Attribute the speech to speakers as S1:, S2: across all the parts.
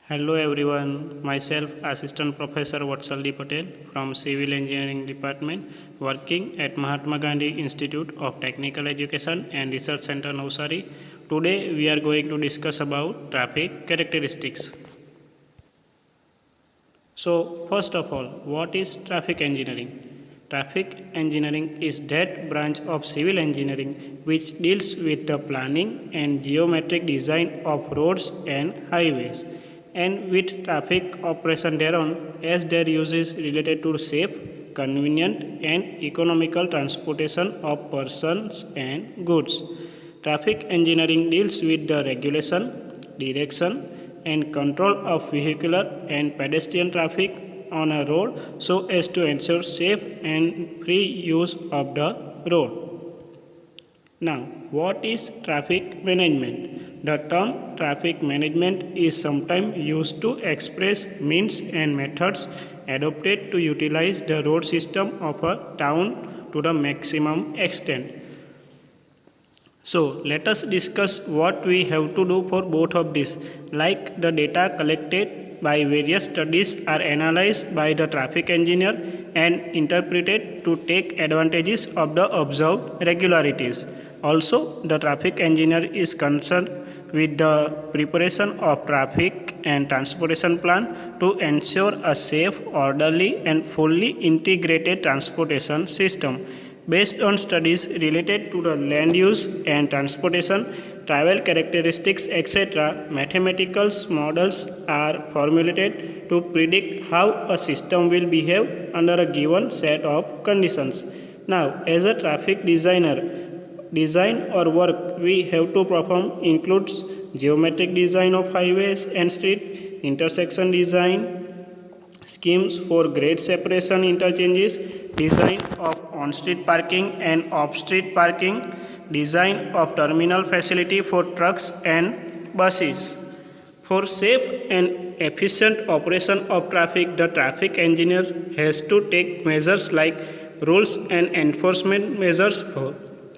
S1: Hello everyone, myself Assistant Professor Vatsaldi Patel from Civil Engineering Department working at Mahatma Gandhi Institute of Technical Education and Research Center Navsari. Today we are going to discuss about traffic characteristics. So first of all, what is traffic engineering? Traffic engineering is that branch of civil engineering which deals with the planning and geometric design of roads and highways and with traffic operation thereon as their use is related to safe, convenient and economical transportation of persons and goods. Traffic engineering deals with the regulation, direction and control of vehicular and pedestrian traffic on a road so as to ensure safe and free use of the road. Now, what is traffic management? The term traffic management is sometimes used to express means and methods adopted to utilize the road system of a town to the maximum extent. So, let us discuss what we have to do for both of these. Like the data collected by various studies are analyzed by the traffic engineer and interpreted to take advantages of the observed regularities. Also, the traffic engineer is concerned with the preparation of traffic and transportation plan to ensure a safe, orderly and fully integrated transportation system. Based on studies related to the land use and transportation, travel characteristics, etc., mathematical models are formulated to predict how a system will behave under a given set of conditions. Now, as a traffic designer, design or work we have to perform includes geometric design of highways and street, intersection design, schemes for grade separation interchanges, design of on-street parking and off-street parking, design of terminal facility for trucks and buses. For safe and efficient operation of traffic, the traffic engineer has to take measures like rules and enforcement measures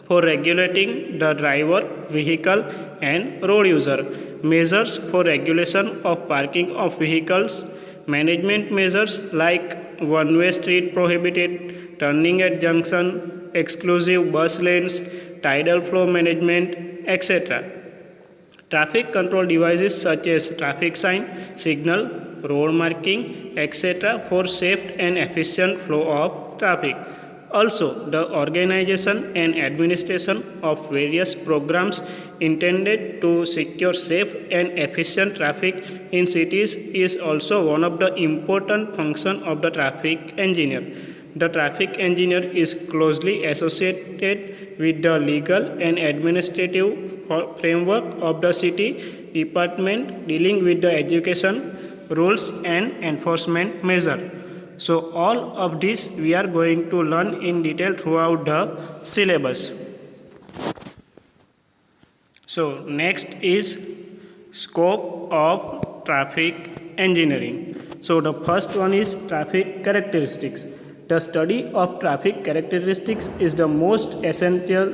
S1: for regulating the driver, vehicle and road user, measures for regulation of parking of vehicles, management measures like one-way street prohibited, turning at junction, exclusive bus lanes, tidal flow management, etc. Traffic control devices such as traffic sign, signal, road marking, etc. for safe and efficient flow of traffic. Also, the organization and administration of various programs intended to secure safe and efficient traffic in cities is also one of the important functions of the traffic engineer. The traffic engineer is closely associated with the legal and administrative framework of the city department dealing with the education, rules and enforcement measure. So all of this we are going to learn in detail throughout the syllabus. So next is scope of traffic engineering. So the first one is traffic characteristics. The study of traffic characteristics is the most essential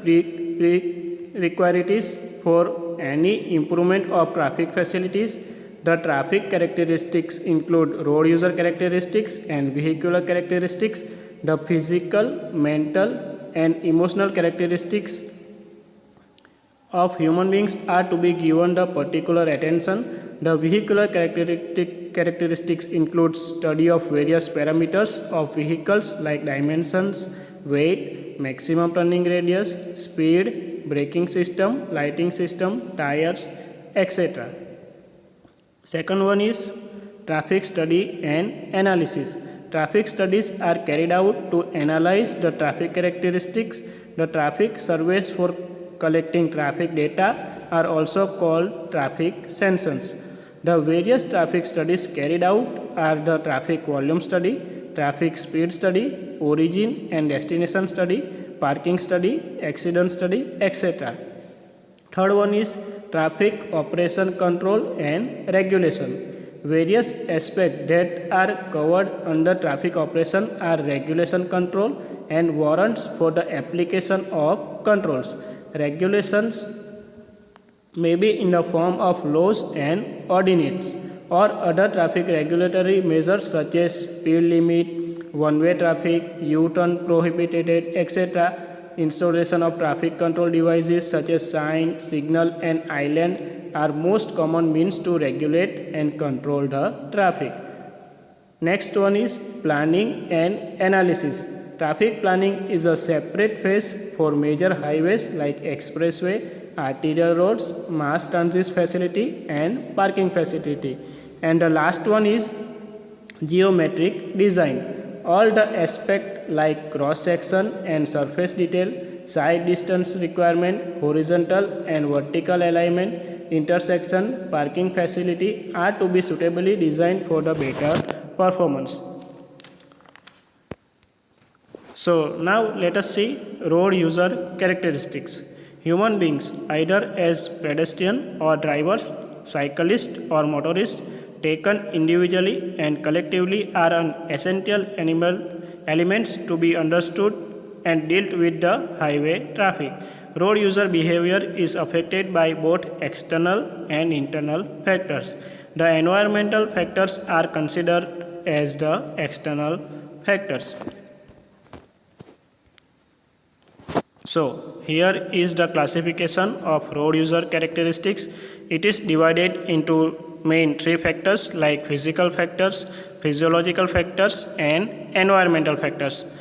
S1: prerequisites for any improvement of traffic facilities. The traffic characteristics include road user characteristics and vehicular characteristics. The physical, mental and emotional characteristics of human beings are to be given the particular attention. The vehicular characteristics include study of various parameters of vehicles like dimensions, weight, maximum turning radius, speed, braking system, lighting system, tires, etc. Second one is traffic study and analysis. Traffic studies are carried out to analyze the traffic characteristics. The traffic surveys for collecting traffic data are also called traffic census. The various traffic studies carried out are the traffic volume study, traffic speed study, origin and destination study, parking study, accident study, etc. Third one is traffic operation control and regulation. Various aspects that are covered under traffic operation are regulation control and warrants for the application of controls. Regulations may be in the form of laws and ordinances or other traffic regulatory measures such as speed limit, one-way traffic, U-turn prohibited, etc. Installation of traffic control devices such as sign, signal and island are most common means to regulate and control the traffic. Next one is planning and analysis. Traffic planning is a separate phase for major highways like expressway, arterial roads, mass transit facility and parking facility. And the last one is geometric design. All the aspects like cross section and surface detail, side distance requirement, horizontal and vertical alignment, intersection, parking facility are to be suitably designed for the better performance. So now let us see road user characteristics. Human beings, either as pedestrian or drivers, cyclists or motorists, taken individually and collectively are an essential elements to be understood and dealt with the highway traffic. Road user behavior is affected by both external and internal factors. The environmental factors are considered as the external factors. So here is the classification of road user characteristics. It is divided into main three factors like physical factors, physiological factors and environmental factors.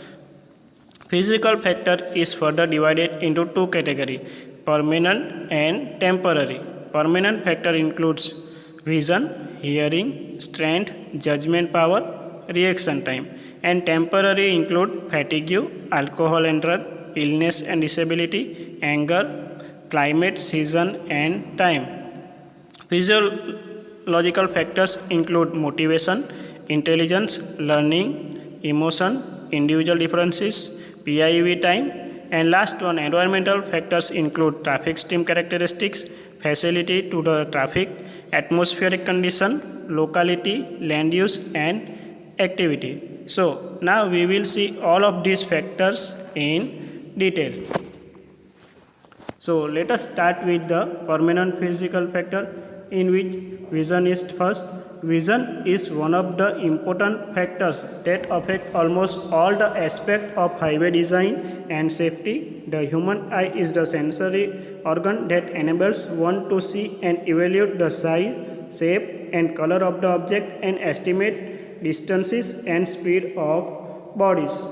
S1: Physical factor is further divided into two categories, permanent and temporary. Permanent factor includes vision, hearing, strength, judgment power, reaction time, and temporary include fatigue, alcohol and drug, illness and disability, anger, climate, season and time. Physiological factors include motivation, intelligence, learning, emotion, individual differences, PIV time, and last one environmental factors include traffic stream characteristics, facility to the traffic, atmospheric condition, locality, land use and activity. So now we will see all of these factors in detail. So let us start with the permanent physical factor, in which vision is first. Vision is one of the important factors that affect almost all the aspects of highway design and safety. The human eye is the sensory organ that enables one to see and evaluate the size, shape and color of the object and estimate distances and speed of bodies.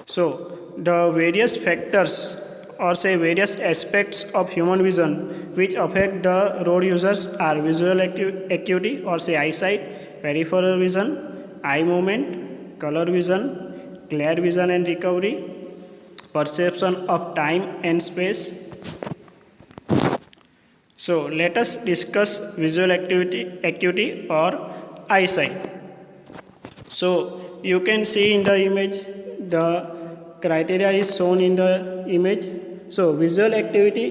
S1: So the various factors or say various aspects of human vision which affect the road users are visual acuity or say eyesight, peripheral vision, eye movement, color vision, glare vision and recovery, perception of time and space. So let us discuss visual acuity or eyesight. So you can see in the image the criteria is shown in the image. So visual acuity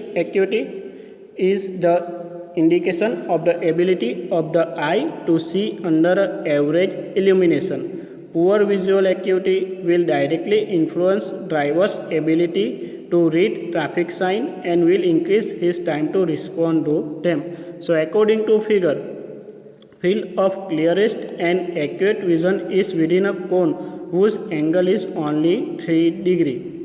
S1: is the indication of the ability of the eye to see under average illumination. Poor visual acuity will directly influence driver's ability to read traffic sign and will increase his time to respond to them. So according to figure, field of clearest and accurate vision is within a cone whose angle is only 3 degree.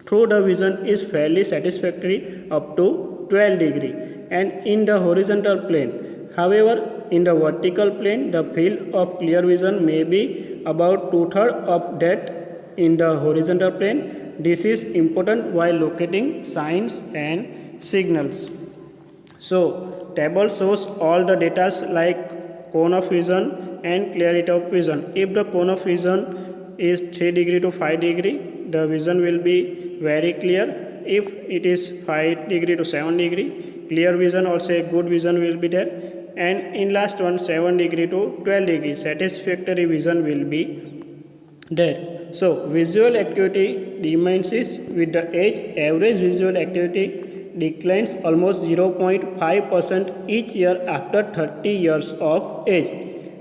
S1: True the vision is fairly satisfactory up to 12 degree and in the horizontal plane. However, in the vertical plane, the field of clear vision may be about 2/3 of that in the horizontal plane. This is important while locating signs and signals. So, table shows all the data like cone of vision and clarity of vision. If the cone of vision is 3 degree to 5 degree, the vision will be very clear. If it is 5 degree to 7 degree, clear vision or say good vision will be there, and in last one 7 degree to 12 degree, satisfactory vision will be there. So visual acuity diminishes with the age. Average visual acuity declines almost 0.5% each year after 30 years of age.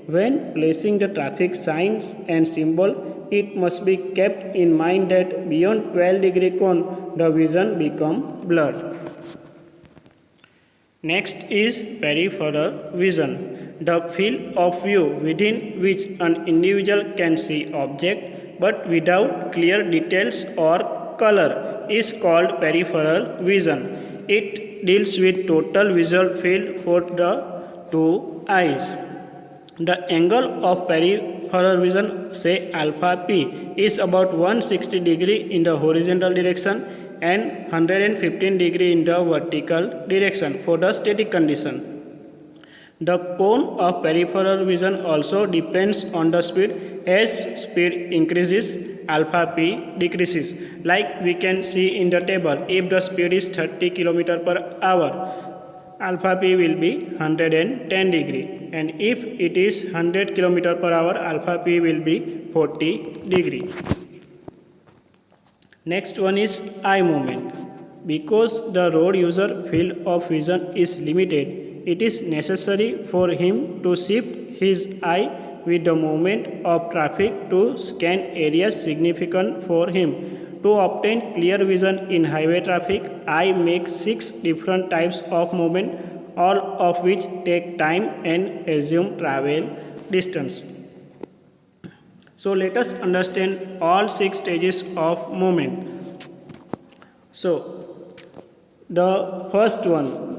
S1: When placing the traffic signs and symbol it must be kept in mind that beyond 12-degree cone, the vision becomes blurred. Next is peripheral vision, the field of view within which an individual can see object but without clear details or color is called peripheral vision. It deals with total visual field for the two eyes. The angle of peripheral vision, say alpha p, is about 160 degree in the horizontal direction and 115 degree in the vertical direction for the static condition. The cone of peripheral vision also depends on the speed. As speed increases, alpha p decreases. Like we can see in the table, if the speed is 30 km per hour, alpha p will be 110 degree, and if it is 100 km per hour, alpha p will be 40 degree. Next one is eye movement. Because the road user field of vision is limited, it is necessary for him to shift his eye with the movement of traffic to scan areas significant for him. To obtain clear vision in highway traffic, I make 6 different types of movement, all of which take time and assume travel distance. So let us understand all 6 stages of movement. So the first one,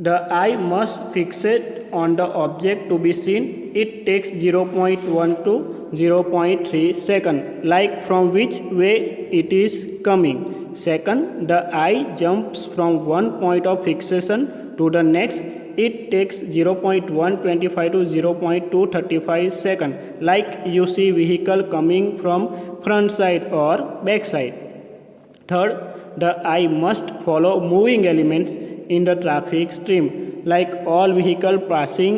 S1: the eye must fixate on the object to be seen. It takes 0.1 to 0.3 second, like from which way it is coming. Second, the eye jumps from one point of fixation to the next. It takes 0.125 to 0.235 second, like you see vehicle coming from front side or back side. Third, the eye must follow moving elements in the traffic stream, like all vehicle passing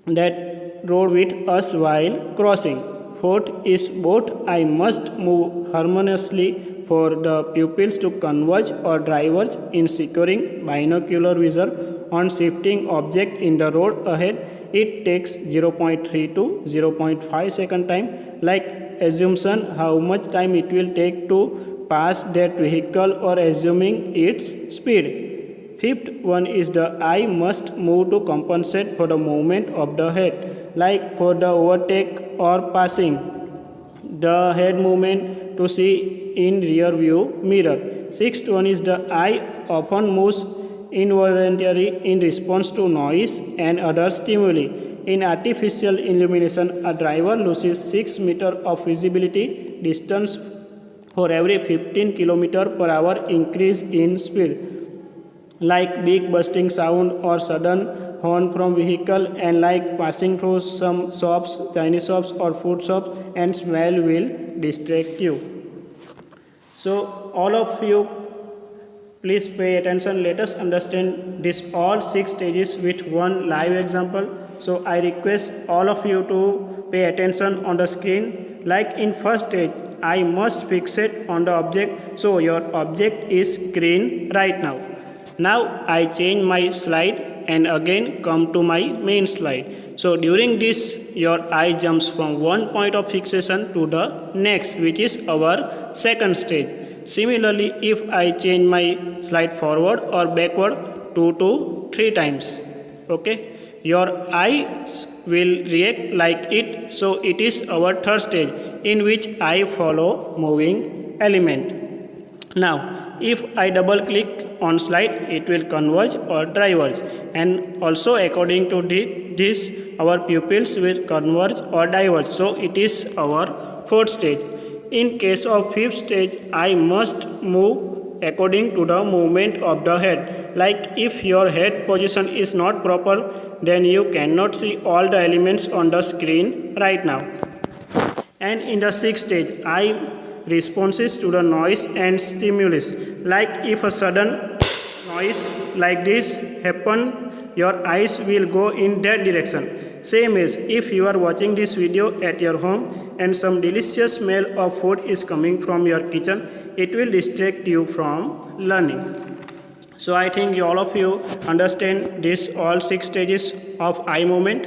S1: that road with us while crossing. Fourth is both eye must move harmoniously for the pupils to converge or diverge in securing binocular vision on shifting object in the road ahead. It takes 0.3 to 0.5 second time, like assumption how much time it will take to pass that vehicle or assuming its speed. Fifth one is the eye must move to compensate for the movement of the head, like for the overtake or passing. The head movement to see in rear view mirror. Sixth one is the eye often moves involuntarily in response to noise and other stimuli. In artificial illumination, a driver loses 6 meters of visibility distance for every 15 km per hour increase in speed, like big bursting sound or sudden horn from vehicle, and like passing through some shops, Chinese shops or food shops, and smell will distract you. So all of you, please pay attention. Let us understand this all 6 stages with one live example. So I request all of you to pay attention on the screen. Like in first stage, I must fixate on the object. So your object is screen right now. Now I change my slide and again come to my main slide. So during this, your eye jumps from one point of fixation to the next, which is our second stage. Similarly, if I change my slide forward or backward 2 to 3 times, okay, your eyes will react like it. So it is our third stage in which I follow moving element. Now, if I double click on slide, it will converge or diverge, and also according to this, our pupils will converge or diverge. So it is our fourth stage. In case of fifth stage, I must move according to the movement of the head. Like if your head position is not proper, then you cannot see all the elements on the screen right now. And in the sixth stage, eye responses to the noise and stimulus. Like if a sudden noise like this happen, your eyes will go in that direction. Same as if you are watching this video at your home and some delicious smell of food is coming from your kitchen, it will distract you from learning. So I think all of you understand this all 6 stages of eye movement.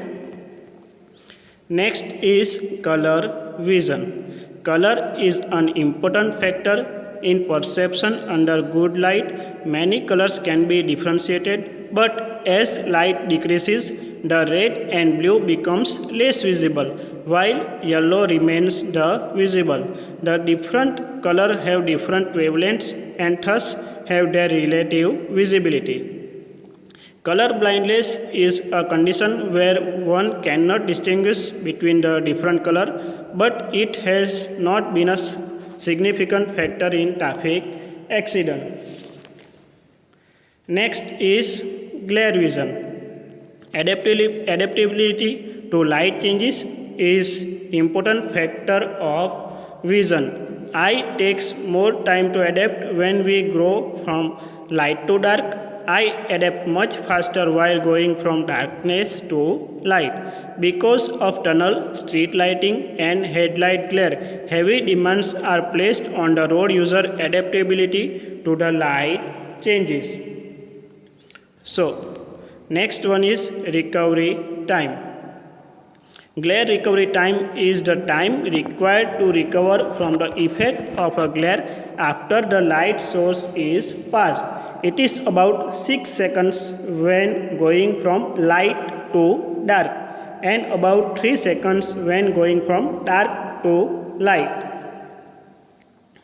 S1: Next is color vision. Color is an important factor in perception under good light. Many colors can be differentiated, but as light decreases, the red and blue becomes less visible, while yellow remains the visible. The different color have different wavelengths and thus have their relative visibility. Color blindness is a condition where one cannot distinguish between the different color, but it has not been a significant factor in traffic accident. Next is glare vision. Adaptability to light changes is important factor of vision. Eye takes more time to adapt when we go from light to dark. I adapt much faster while going from darkness to light. Because of tunnel, street lighting, and headlight glare, heavy demands are placed on the road user adaptability to the light changes. So, next one is recovery time. Glare recovery time is the time required to recover from the effect of a glare after the light source is passed. It is about 6 seconds when going from light to dark and about 3 seconds when going from dark to light.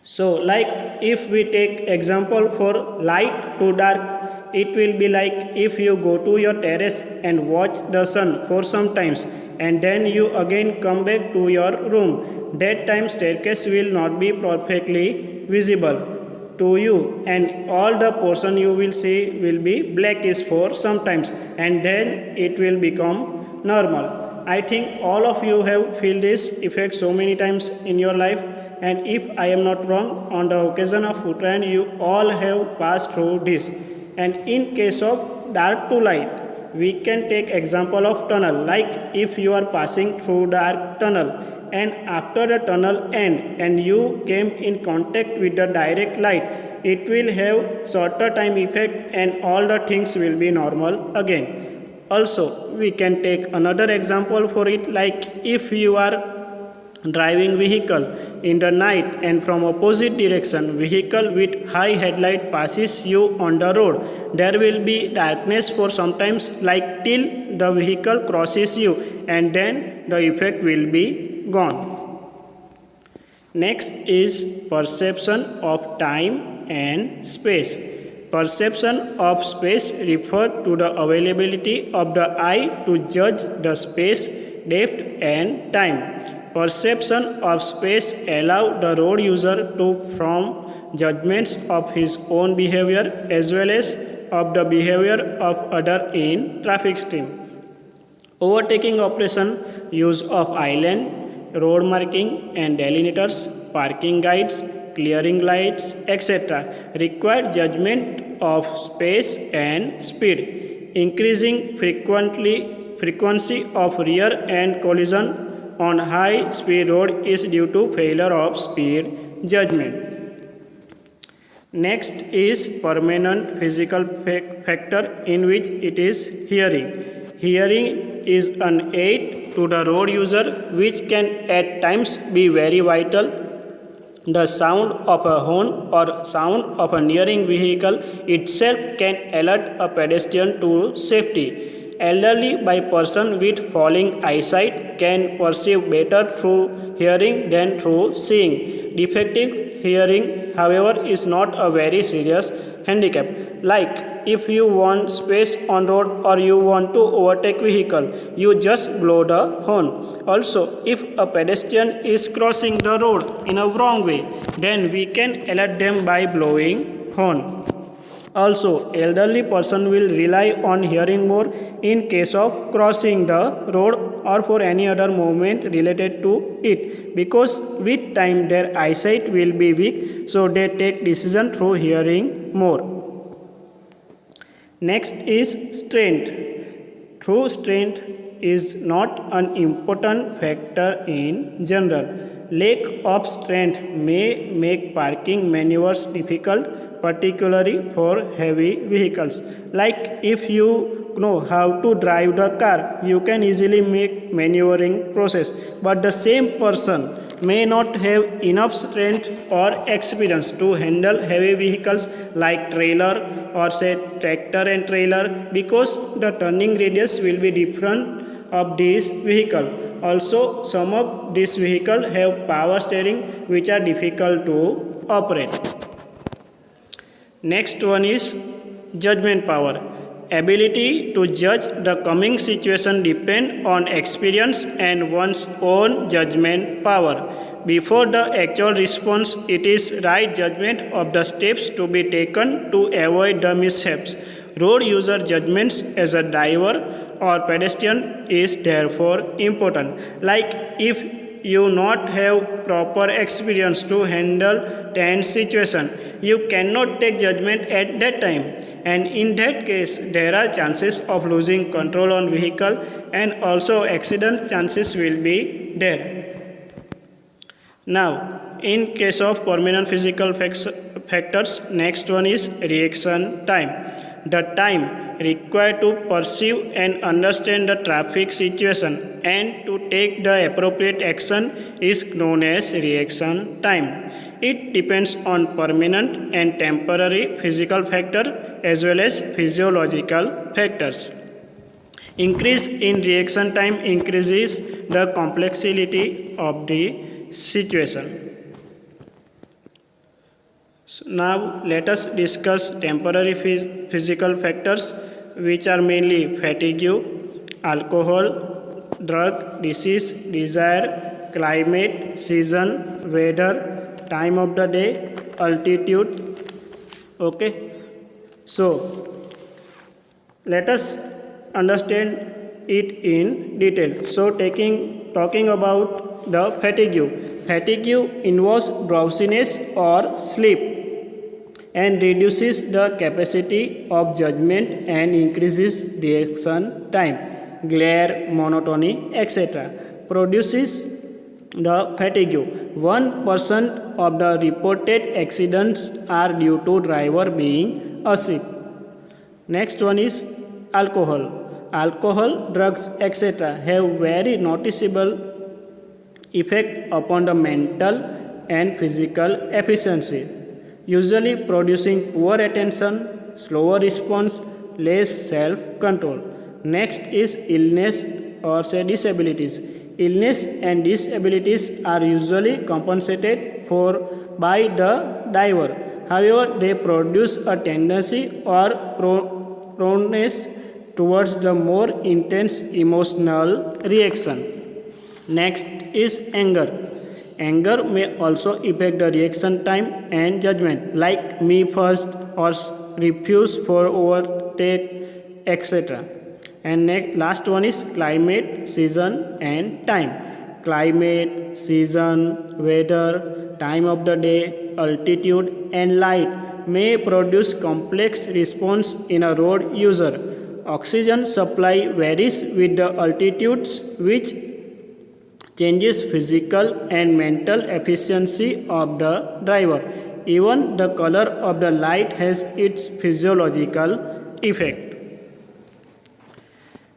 S1: So like if we take example for light to dark, it will be like if you go to your terrace and watch the sun for some times and then you again come back to your room. That time staircase will not be perfectly visible to you and all the portion you will see will be blackish for sometimes and then it will become normal. I think all of you have feel this effect so many times in your life, and if I am not wrong, on the occasion of Uttarayan you all have passed through this. And in case of dark to light, we can take example of tunnel, like if you are passing through dark tunnel and after the tunnel end and you came in contact with the direct light, it will have shorter time effect and all the things will be normal again. Also, we can take another example for it, like if you are driving vehicle in the night and from opposite direction vehicle with high headlight passes you on the road, there will be darkness for sometimes like till the vehicle crosses you and then the effect will be gone. Next is perception of time and space. Perception of space refers to the availability of the eye to judge the space, depth and time. Perception of space allows the road user to form judgments of his own behavior as well as of the behavior of other in traffic stream. Overtaking operation, use of island, road marking and delineators, parking guides, clearing lights, etc. require judgment of space and speed. Increasing frequency of rear end collision on high speed road is due to failure of speed judgment. Next is permanent physical factor, in which it is hearing. Hearing is an aid to the road user which can at times be very vital. The sound of a horn or sound of a nearing vehicle itself can alert a pedestrian to safety. Elderly by person with falling eyesight can perceive better through hearing than through seeing. Defective hearing, however, is not a very serious handicap. Like if you want space on road or you want to overtake vehicle, you just blow the horn. Also, if a pedestrian is crossing the road in a wrong way, then we can alert them by blowing horn. Also, elderly person will rely on hearing more in case of crossing the road or for any other movement related to it, because with time their eyesight will be weak, so they take decision through hearing more. Next is strength. True strength is not an important factor in general. Lack of strength may make parking maneuvers difficult, particularly for heavy vehicles. Like if you know how to drive the car, you can easily make maneuvering process. But the same person may not have enough strength or experience to handle heavy vehicles like trailer or say tractor and trailer, because the turning radius will be different of this vehicle. Also, some of these vehicles have power steering which are difficult to operate. Next one is judgment power. Ability to judge the coming situation depend on experience and one's own judgment power. Before the actual response, it is right judgment of the steps to be taken to avoid the mishaps. Road user judgments as a driver or pedestrian is therefore important. Like if you not have proper experience to handle tense situation, you cannot take judgment at that time, and in that case there are chances of losing control on vehicle and also accident chances will be there. Now in case of permanent physical factors, next one is reaction time. The time required to perceive and understand the traffic situation and to take the appropriate action is known as reaction time. It depends on permanent and temporary physical factor as well as physiological factors. Increase in reaction time increases the complexity of the situation. So now let us discuss temporary physical factors, which are mainly fatigue, alcohol, drug, disease, desire, climate, season, weather, time of the day, altitude. Okay, so let us understand it in detail. So talking about the fatigue. Fatigue involves drowsiness or sleep and reduces the capacity of judgment and increases reaction time. Glare, monotony, etc. produces the fatigue. 1% of the reported accidents are due to driver being asleep. Next one is alcohol. Alcohol, drugs, etc. have very noticeable effect upon the mental and physical efficiency, usually producing poor attention, slower response, less self-control. Next is illness or say disabilities. Illness and disabilities are usually compensated for by the driver. However, they produce a tendency or proneness towards the more intense emotional reaction. Next is anger. Anger may also affect the reaction time and judgment, like me first or refuse for overtake, etc. And last one is climate, season and time. Climate, season, weather, time of the day, altitude and light may produce complex response in a road user. Oxygen supply varies with the altitudes, which changes physical and mental efficiency of the driver. Even the color of the light has its physiological effect.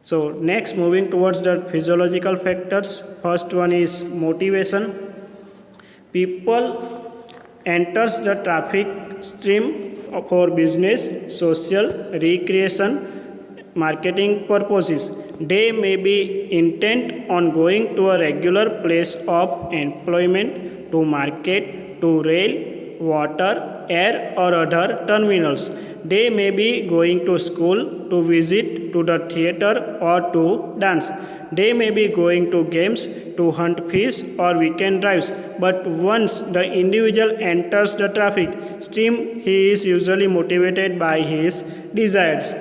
S1: So next, moving towards the physiological factors. First one is motivation. People enters the traffic stream for business, social, recreation, marketing purposes. They may be intent on going to a regular place of employment, to market, to rail, water, air or other terminals. They may be going to school, to visit, to the theatre or to dance. They may be going to games, to hunt fish or weekend drives. But once the individual enters the traffic stream, he is usually motivated by his desires.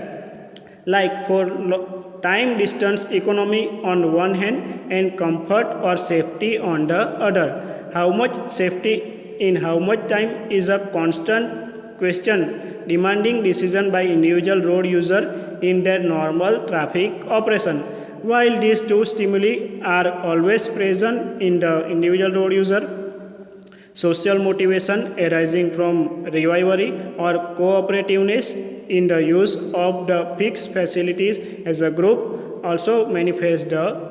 S1: Like for time, distance, economy on one hand and comfort or safety on the other. How much safety in how much time is a constant question demanding decision by individual road user in their normal traffic operation. While these two stimuli are always present in the individual road user, social motivation arising from rivalry or cooperativeness in the use of the fixed facilities as a group also manifest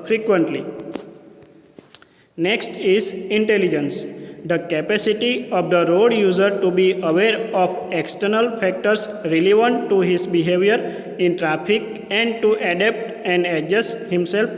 S1: frequently. Next is intelligence. The capacity of the road user to be aware of external factors relevant to his behavior in traffic and to adapt and adjust himself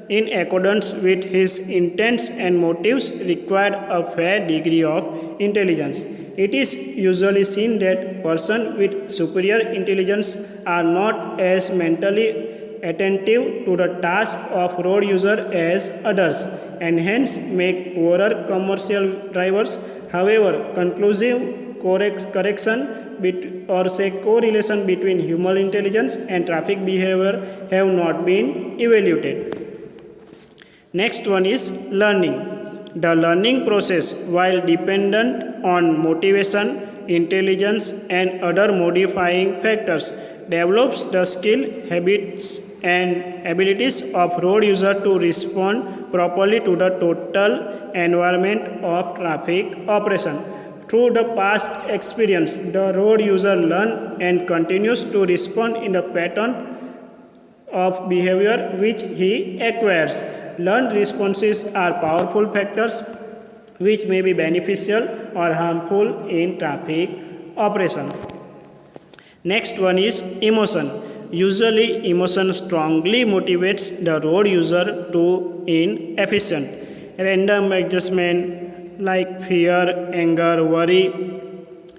S1: in accordance with his intents and motives required a fair degree of intelligence. It is usually seen that persons with superior intelligence are not as mentally attentive to the task of road user as others and hence make poorer commercial drivers. However, conclusive correction or say correlation between human intelligence and traffic behavior have not been evaluated. Next one is learning. The learning process, while dependent on motivation, intelligence, and other modifying factors, develops the skill, habits, and abilities of road user to respond properly to the total environment of traffic operation. Through the past experience, the road user learns and continues to respond in the pattern of behavior which he acquires. Learned responses are powerful factors which may be beneficial or harmful in traffic operation. Next one is emotion. Usually, emotion strongly motivates the road user to in efficient. Random adjustment like fear, anger, worry,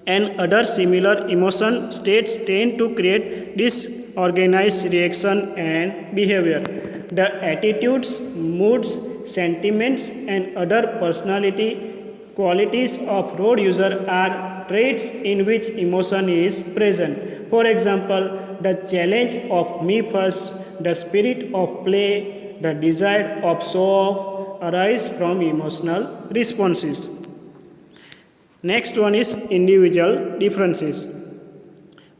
S1: and other similar emotion states tend to create disorganized reaction and behavior. The attitudes, moods, sentiments, and other personality qualities of road user are traits in which emotion is present. For example, the challenge of me first, the spirit of play, the desire of show off arise from emotional responses. Next one is individual differences.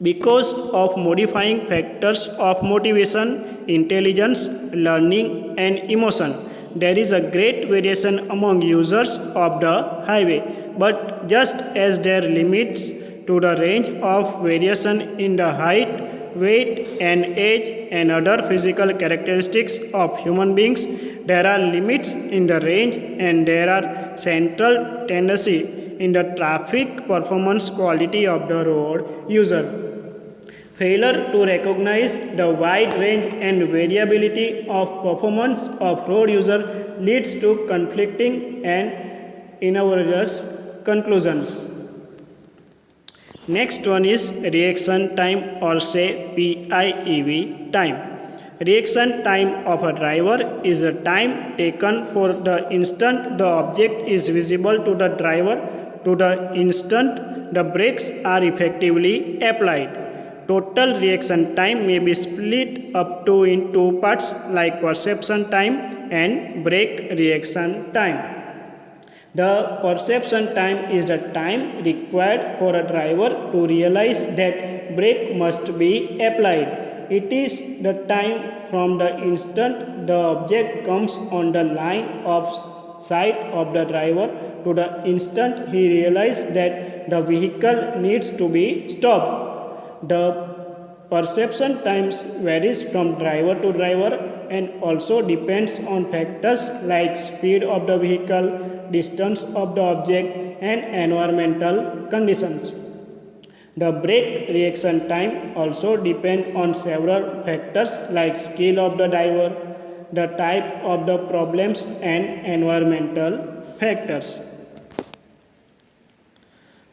S1: Because of modifying factors of motivation, intelligence, learning, and emotion, there is a great variation among users of the highway. But just as there are limits to the range of variation in the height, weight, and age and other physical characteristics of human beings, there are limits in the range and there are central tendency in the traffic performance quality of the road user. Failure to recognize the wide range and variability of performance of road user leads to conflicting and innocuous conclusions. Next one is reaction time or say PIEV time. Reaction time of a driver is the time taken for the instant the object is visible to the driver to the instant the brakes are effectively applied. Total reaction time may be split up to in two parts like perception time and brake reaction time. The perception time is the time required for a driver to realize that brake must be applied. It is the time from the instant the object comes on the line of sight of the driver to the instant he realizes that the vehicle needs to be stopped. The perception times varies from driver to driver and also depends on factors like speed of the vehicle, distance of the object, and environmental conditions. The brake reaction time also depends on several factors like skill of the driver, the type of the problems, and environmental factors.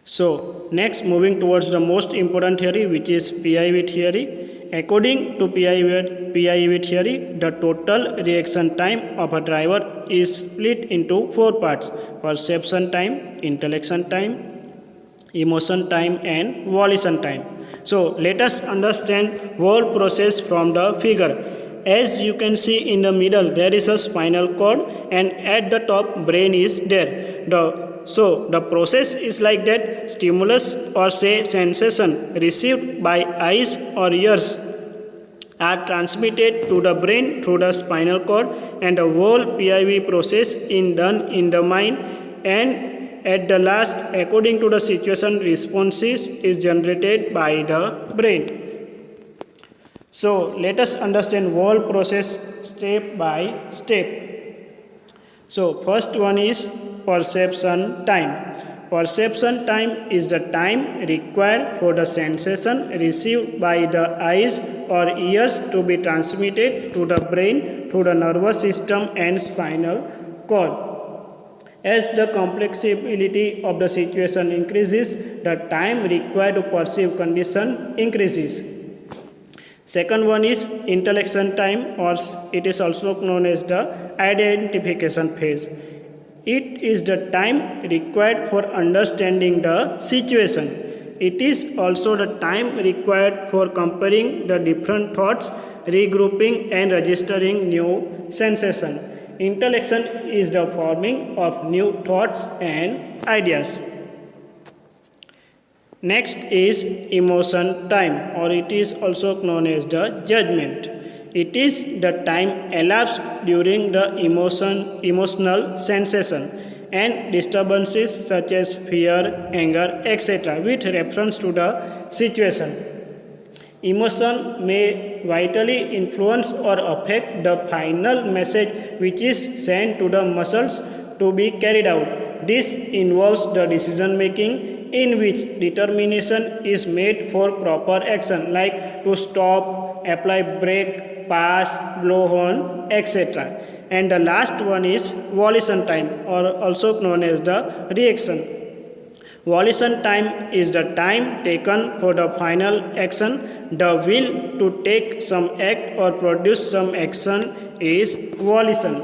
S1: So, next moving towards the most important theory which is PIV theory. According to PIV theory, the total reaction time of a driver is split into four parts: perception time, intellection time, emotion time, and volition time. So, let us understand whole process from the figure. As you can see in the middle, there is a spinal cord and at the top brain is there. So the process is like that: stimulus or say sensation received by eyes or ears are transmitted to the brain through the spinal cord and the whole PIV process is done in the mind and at the last, according to the situation, responses is generated by the brain. So let us understand whole process step by step. So first one is perception time. Perception time is the time required for the sensation received by the eyes or ears to be transmitted to the brain through the nervous system and spinal cord. As the complexity of the situation increases, the time required to perceive condition increases. Second one is intellection time, or it is also known as the identification phase. It is the time required for understanding the situation. It is also the time required for comparing the different thoughts, regrouping and registering new sensation. Intellection is the forming of new thoughts and ideas. Next is emotion time, or it is also known as the judgment. It is the time elapsed during the emotional sensation and disturbances such as fear, anger, etc. with reference to the situation. Emotion may vitally influence or affect the final message which is sent to the muscles to be carried out. This involves the decision making in which determination is made for proper action like to stop, apply brake, pass, blow horn, etc. And the last one is volition time, or also known as the reaction. Volition time is the time taken for the final action. The will to take some act or produce some action is volition.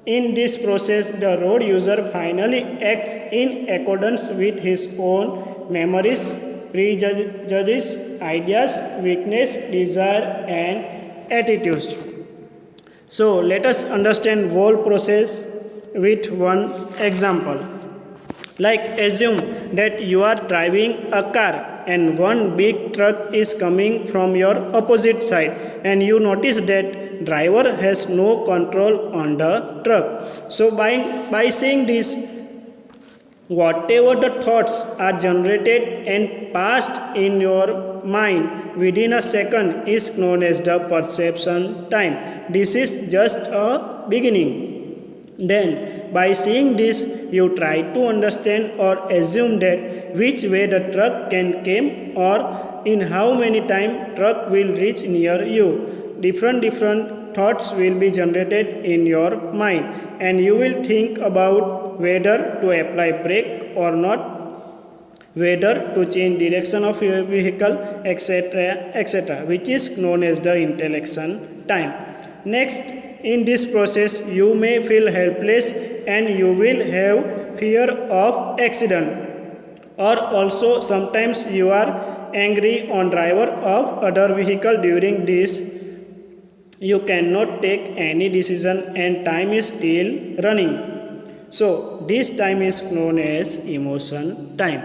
S1: In this process, the road user finally acts in accordance with his own memories, prejudices, ideas, weakness, desire, and attitudes. So, let us understand whole process with one example. Like assume that you are driving a car and one big truck is coming from your opposite side, and you notice that driver has no control on the truck. So by saying this, whatever the thoughts are generated and passed in your mind within a second is known as the perception time. This is just a beginning. Then by seeing this, you try to understand or assume that which way the truck can come or in how many time truck will reach near you. Different thoughts will be generated in your mind, and you will think about whether to apply brake or not, whether to change direction of your vehicle, etc., which is known as the intellection time. Next, in this process, you may feel helpless and you will have fear of accident, or also sometimes you are angry on driver of other vehicle. During this, you cannot take any decision and time is still running. So this time is known as emotion time.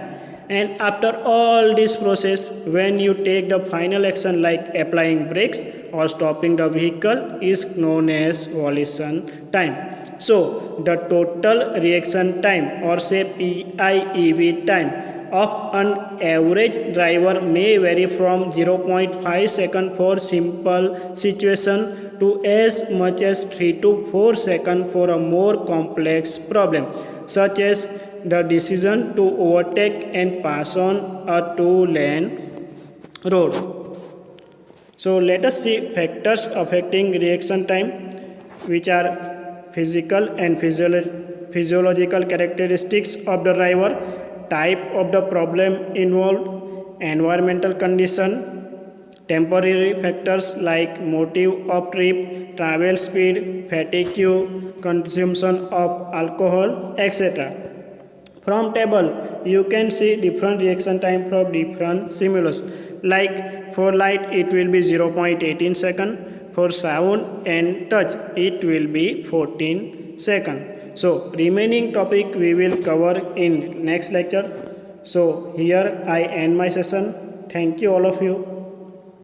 S1: And after all this process, when you take the final action like applying brakes or stopping the vehicle is known as volition time. So the total reaction time, or say PIEV time, of an average driver may vary from 0.5 seconds for simple situation to as much as 3 to 4 seconds for a more complex problem, such as the decision to overtake and pass on a two-lane road. So let us see factors affecting reaction time, which are physical and physiological characteristics of the driver, type of the problem involved, environmental condition, temporary factors like motive of trip, travel speed, fatigue, consumption of alcohol, etc. From table, you can see different reaction time from different stimulus. Like for light, it will be 0.18 second. For sound and touch, it will be 14 second. So remaining topic we will cover in next lecture. So here I end my session. Thank you all of you.